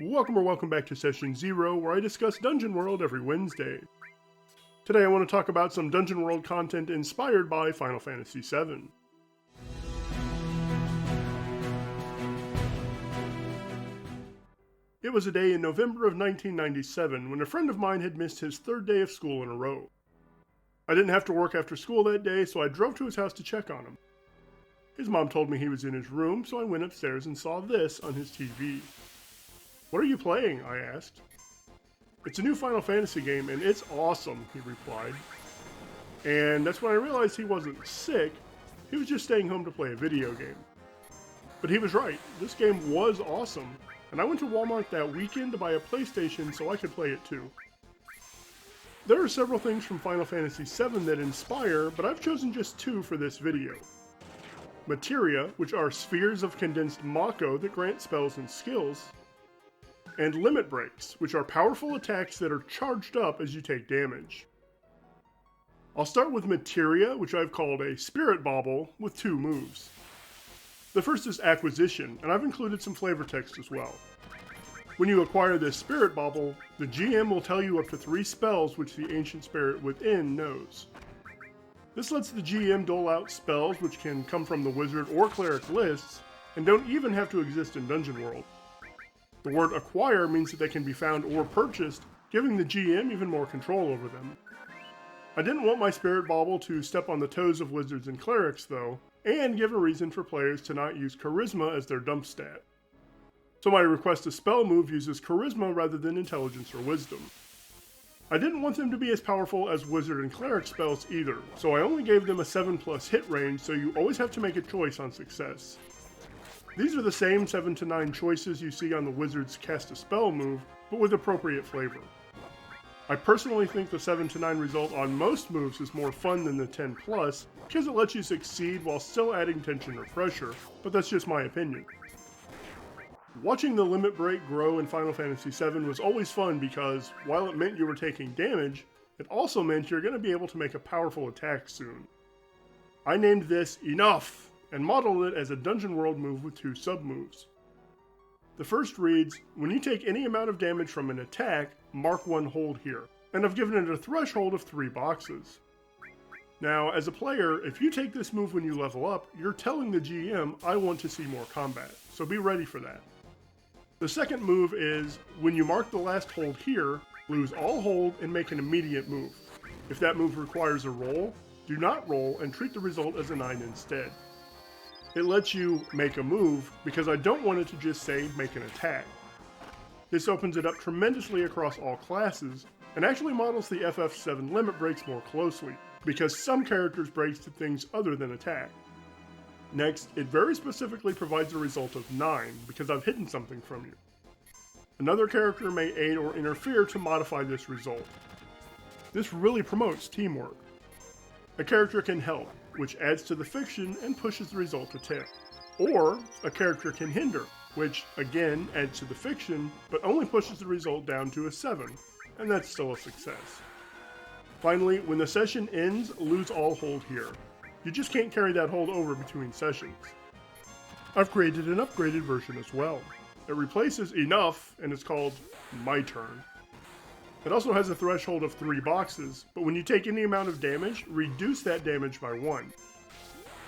Welcome back to Session 0, where I discuss Dungeon World every Wednesday. Today I want to talk about some Dungeon World content inspired by Final Fantasy VII. It was a day in November of 1997 when a friend of mine had missed his third day of school in a row. I didn't have to work after school that day, so I drove to his house to check on him. His mom told me he was in his room, so I went upstairs and saw this on his TV. "What are you playing?" I asked. "It's a new Final Fantasy game, and it's awesome," he replied. And that's when I realized he wasn't sick, he was just staying home to play a video game. But he was right, this game was awesome, and I went to Walmart that weekend to buy a PlayStation so I could play it too. There are several things from Final Fantasy VII that inspire, but I've chosen just two for this video. Materia, which are spheres of condensed Mako that grant spells and skills, and limit breaks, which are powerful attacks that are charged up as you take damage. I'll start with Materia, which I've called a Spirit Bauble, with two moves. The first is Acquisition, and I've included some flavor text as well. When you acquire this Spirit Bauble, the GM will tell you up to 3 spells which the Ancient Spirit within knows. This lets the GM dole out spells which can come from the Wizard or Cleric lists, and don't even have to exist in Dungeon World. The word acquire means that they can be found or purchased, giving the GM even more control over them. I didn't want my Spirit Bauble to step on the toes of Wizards and Clerics though, and give a reason for players to not use Charisma as their dump stat. So my Request a Spell move uses Charisma rather than Intelligence or Wisdom. I didn't want them to be as powerful as Wizard and Cleric spells either, so I only gave them a 7+ hit range, so you always have to make a choice on success. These are the same 7 to 9 choices you see on the Wizard's Cast a Spell move, but with appropriate flavor. I personally think the 7 to 9 result on most moves is more fun than the 10+, because it lets you succeed while still adding tension or pressure, but that's just my opinion. Watching the limit break grow in Final Fantasy VII was always fun because, while it meant you were taking damage, it also meant you're going to be able to make a powerful attack soon. I named this Enough, and modeled it as a Dungeon World move with 2 sub-moves. The first reads, when you take any amount of damage from an attack, mark 1 hold here, and I've given it a threshold of 3 boxes. Now, as a player, if you take this move when you level up, you're telling the GM, I want to see more combat, so be ready for that. The second move is, when you mark the last hold here, lose all hold and make an immediate move. If that move requires a roll, do not roll and treat the result as a 9 instead. It lets you make a move, because I don't want it to just say make an attack. This opens it up tremendously across all classes, and actually models the FF7 limit breaks more closely, because some characters breaks to things other than attack. Next, it very specifically provides a result of 9, because I've hidden something from you. Another character may aid or interfere to modify this result. This really promotes teamwork. A character can help, which adds to the fiction and pushes the result to 10. Or, a character can hinder, which again adds to the fiction, but only pushes the result down to a 7, and that's still a success. Finally, when the session ends, lose all hold here. You just can't carry that hold over between sessions. I've created an upgraded version as well. It replaces Enough, and it's called My Turn. It also has a threshold of 3 boxes, but when you take any amount of damage, reduce that damage by 1.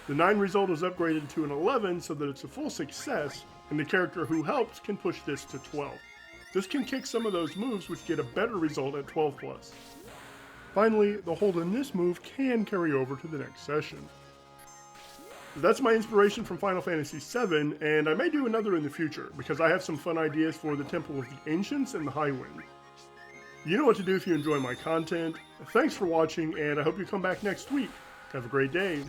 The 9 result is upgraded to an 11 so that it's a full success, and the character who helps can push this to 12. This can kick some of those moves which get a better result at 12+. Finally, the hold in this move can carry over to the next session. That's my inspiration from Final Fantasy VII, and I may do another in the future, because I have some fun ideas for the Temple of the Ancients and the Highwind. You know what to do if you enjoy my content. Thanks for watching, and I hope you come back next week. Have a great day.